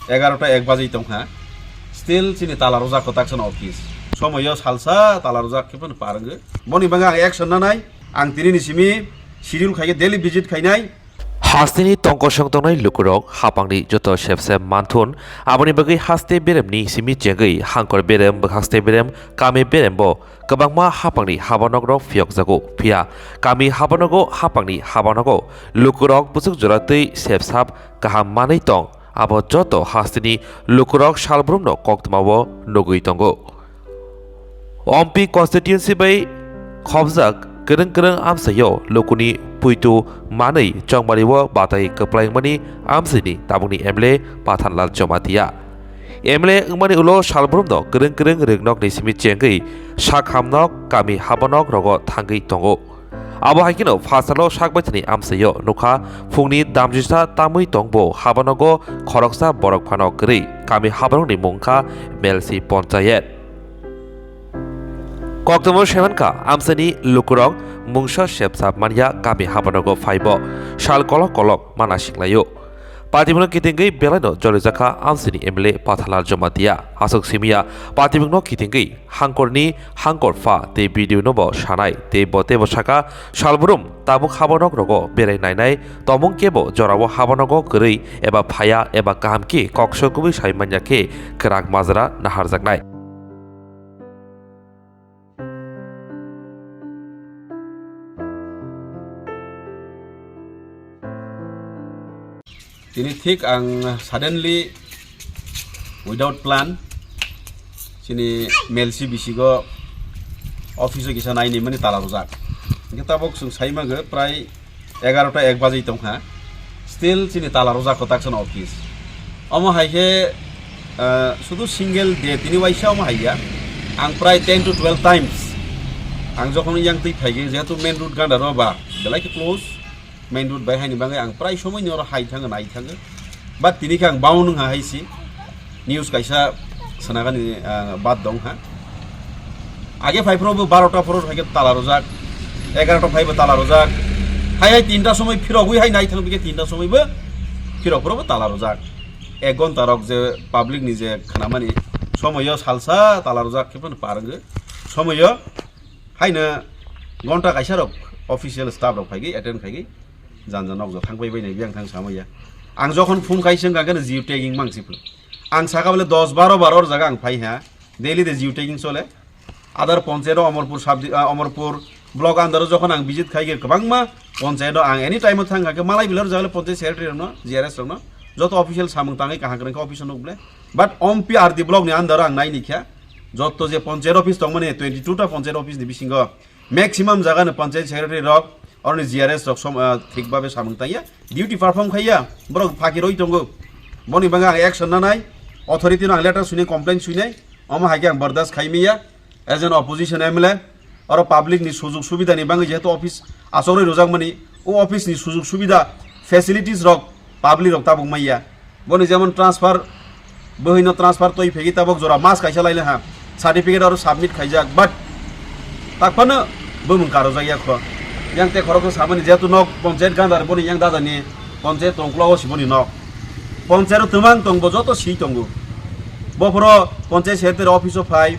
11টা 1 বাজেই তংहा still sini tala roja kotak san office somoyo salsa tala roja kepon parang boni banga ang action na nai ang tini ni simi schedule khai daily visit khainai হাস্তিনি তংকসং তংনাই লুকুরক হাপাংনি যত শেফসে মানথুন আবনি বাগৈ হাস্তে বেরেমনি সিমি চেগৈ হাংকর বেরেম বখাস্তে বেরেম কামে বেরেম ব কবাংমা হাপাংনি হাবানগরক ফিয়ক জাগো ফিয়া কামি হাবানগো হাপাংনি হাবানগো লুকুরক বুসুক জরাতৈ শেফসাব কাহাম মাनै তং আবো যত হাস্তিনি লুকুরক সালব্রুমনো কক্তমাবো নগৈ তঙ্গো অম্পি কনস্টিটিউয়েন্সি বাই খবজাক kereng kereng amsayo lokuni puitu manai chongmariwo batai keplaingmani amsini tabungni emle pathanlal jomatia emle ngmani ulo salbrumno kereng kereng regnok ni simi chengai sakhamnok kami habanok rogo thangai tongo abo haikino fasalo sakbaitini amsayo nukha phungni damjisa tamui tongbo habanogo khoroksa borok phanok gri kami habanokni mungkha melsi panchayat কক্তমো সেমানকা আমসানি লুকুরক মুংস শেপসাব মানিয়া কামি হাবানগো five শাল কলক কলক মানা শিখলাইও পাতিমুনো কিতিঙ্গৈ বেলানো জলিজাখা আমসানি MLA পাথালার Jamatia আসক সিমিয়া পাতিমুনো কিতিঙ্গৈ হাংকরনি হাংকর ফা তে video নব সানাই তে বতে বসাকা শালবুরুম তাবুক হাবানক রগ বেরাই নাইনাই তমং কেবো জরাবো হাবানগো গरै এবা ফায়া এবা কাহামকি কক্সগুবি সাইমানিয়াকে কেরাক মাজরা নাহারজাকনাই tini thik ang suddenly without plan sini melsi bisigo office kisa naini mani tala rojak kita bok sung saima ge prai 11টা 1 বাজেই tongha still sini tala rojak kotak san office omo haike শুধু single day tini waisa omo haiya ang prai 10 to 12 times ang যখন yang tei thaige jehetu main road ganda roba belai ke close main road bai haini bangai ang prai somoi ni ora hai thanga nai thanga but tini kang baun nga haisi news kaisa sanagani bad dong ha age phai probo 12টা poro hage tala rojak 11টা phai tala rojak hai 3টা সময় ফিরগই high নাই থাকবে 3টা সময় বে ফিরগ প্রব tala rojak 1 ঘন্টা rock যে public নিজে খানামানি সময়ও সালসা tala rojak কেপন পারগে সময়ও হাইনা ঘন্টা কাইসা রক অফিসিয়াল স্টাফ রক ফাইগি অ্যাটেন্ড খাইগি janjanok jo thangbai bai nei biang thang samaya ang jokhon phone khaiseng gagan jiu tagging mangsiplo ang saka bole 10 12 bar or jaga ang phai ha daily de jiu tagging chole adar ponchero amorpur sabdi amorpur blog andaro jokhon ang visit khaige kabangma ponchero ang any time thang ga malai bilar jale ponchai secretary no GRS no joto official samung tangai kaha kren ka office no ble but ompi ar di blog ni andaro ang nai nikha joto je ponchero office tongmane 22 ta ponchero office ni bisingo maximum jaga ne ponchai secretary rok और GRS रक सम ठीक भाबे सामंगताया duty perform खाइया बरो फाकी रइ दंगो बनि बांगा action ना नाय authority ना letter सुने complaint सुने अमा हाके आं बर्दाश्त खाइमिया एज एन अपोजिशन एमएलए और पब्लिक नि सुजुग सुविधा नि बांगा जेतो ऑफिस आसरै रोजाक मनि ओ ऑफिस नि सुजुग सुविधा फैसिलिटीज रक पब्लिक रक ताबुक माइया बनि जेमन ट्रांसफर बहिनो ट्रांसफर तोय फेगि ताबक जरा मास खाइसा लाइले हा सर्टिफिकेट और सबमिट खाइजाक बाट ताकफानो बमन कारो जाया ख yang te khorok samani jetu nok panchayat gandar boni yang dadani panchayat tongklo siboni nok panchayat tumang tongbo joto si tongo boforo panchayat secretary office of 5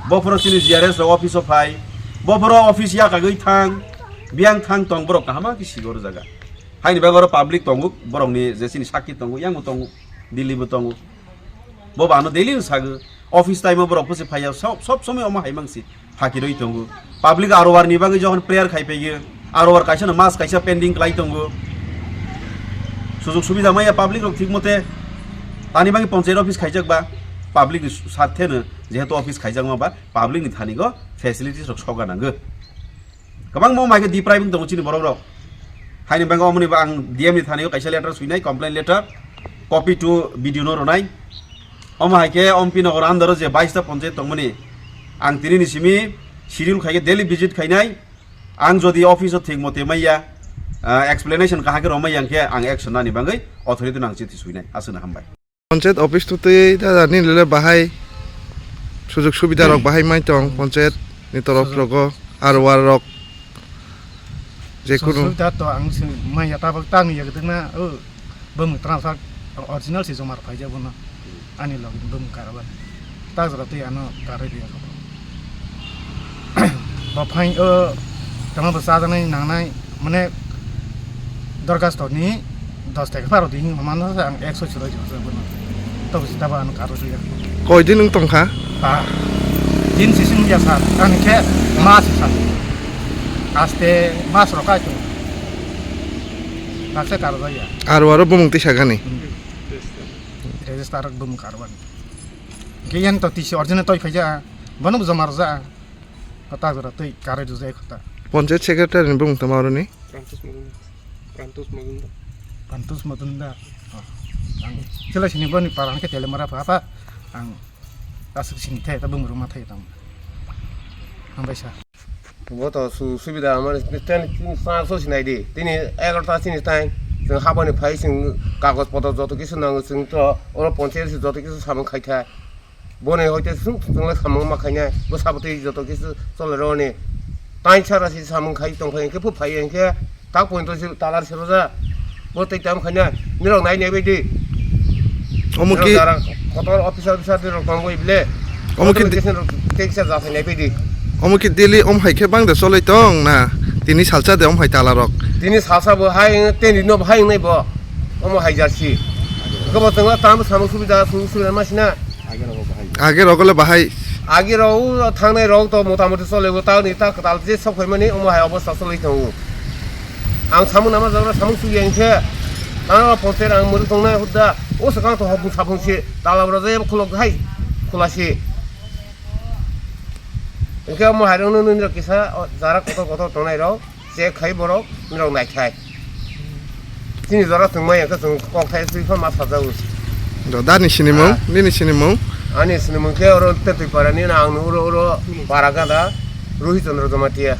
boforo sini GRS office of 5 boforo office ya kagoi thang biang thang tong borok kahama ki sigor jaga haini bagoro public tongo borok ni je sini sakit tongo yang tongo dilli bo tongo bo bano daily sagu office time borok pose phaya sob somoy oma haimangsi ফাঁকি রই তঙ্গু public আরোবার নিবাগে যখন prayer খাইপেগে আরোবার কাইসা না মাস কাইসা pending লাই তঙ্গু সুযোগ সুবিধা মাইয়া public rock ঠিক মতে তানি বাগে পঞ্চায়েত অফিস খাইজাক বা পাবলিক সাথে নো যেহেতু অফিস খাইজাক মাবা পাবলিক নি থানিগো ফ্যাসিলিটিস রক সগা নাঙ্গো गोबां मो माइके दी प्राइबिं दङ चिनि बरं हाइनि बेंग अमनि आं डीएम नि थानियो काइसा लेटार सुइनाय कमप्लेन लेटार कपि टु भिडियो नो रनाय अम हाइके अम्पि नगर आन्दारो जे 22 टा पञ्चायत दंमनि आं तिनि सिमी शिड्यूल खाइके डेली भिजिट खाइनाय आं जदि अफिस थिक मते मैया एक्सप्लेनेशन काहाके रमाय आंखे आं एक्शन नानि बांगै अथॉरिटी नां चिथि सुइनाय आसना हामबाय पञ्चायत अफिस तुते दानि लेले बाहाय सुजुग सुबिदा रक बाहाय माइ दं पञ्चायत नि तरफ रक आरो वार रक जेखुनु सुबिदा त आं माइ याता बक तांनि यगदना बम ट्रान्सफर ओरिजिनल से जमार फाइजा बना ani log bum karaban ta zara te ano kare dia ko ba phai tama ba sa janai nangnai mane দরখাস্ত নি 10 টাকা পারো দিন মান আং 100 ছিল জো বনো তো সিতা বা আন কারো দিয়া কয়দিন নং তংখা তা দিন সিসিম দিয়া সা আন কে মাস সা আস্তে মাস রকাই তো তাকে কারো দিয়া আরো বমুংতি সাগানি রেজিস্টার বম কারবান গেয়ান তো তিসি অরিজিনাল তই ফাইজা বনো জমার যা কথা জরা তই কারে জু যাই কথা পঞ্চায়েত সেক্রেটারি বমুংতা মারনি Pantus Matunda. Ang sila sini ba ni parang ke telemara apa ang asuk sini teh tabung rumah teh tam. Ang baisa. वो तो सुविधा हमारे ट्रेन 300 सिनाई दे तिनी 11टा सिनी टाइम जों हाबानि फाइ जों कागज पत्र जत किसु नांगो जों तो अर पञ्चायत जत किसु सामन खाइथा बने होइते जोंले सामन मा खाइना बसाबते जत किसु चलरने टाइम सारासि सामन खाइ दंफाय के फु फाइ एंके ता पॉइंट से तालार सेरोजा बते टाइम खाइना निरं नायनाय बायदि অমুকি कत अफिसार दिरं थांगो इबले অমুকি टेक्सा जाफैनाय बायदि অমুকি দিলি হাইকে বাংদে চলাই তং না তিনি সালসা দে হাই তালারক তিনি সাসাবো হাই তেনি ন হাই নাই বো অম হাই জার্সি গব তংলা তাম সাম সুবিধা মাসিনা আগে রগলে বাহাই আগে রাও থাংনাই রাও তো মোটামুটি চলেবো তাও নি তা কাল যে সব হইমানি অম হাই অবস্থা চলাই থাও आं सामु नामा जाग्रा सामु सुगियानखे आं पन्सायत आं मोर दंना हुदा ओ सकां तो हबु साफंसि तालाब्रा जे खुलक हाय खुलासि एखे म हायरन ननि किसा जारा कत कत तनाय राव जे खाय बरक निरं नायखाय तिनि जारा थंमाय एखे जों कक्थाय सुइफा मा साजाउ দানি সিনেমং নিনি সিনেমং आनि सिनेमखे अर तेतै पारानि आं नुरो बारागादा रोहित चन्द्र जमातिया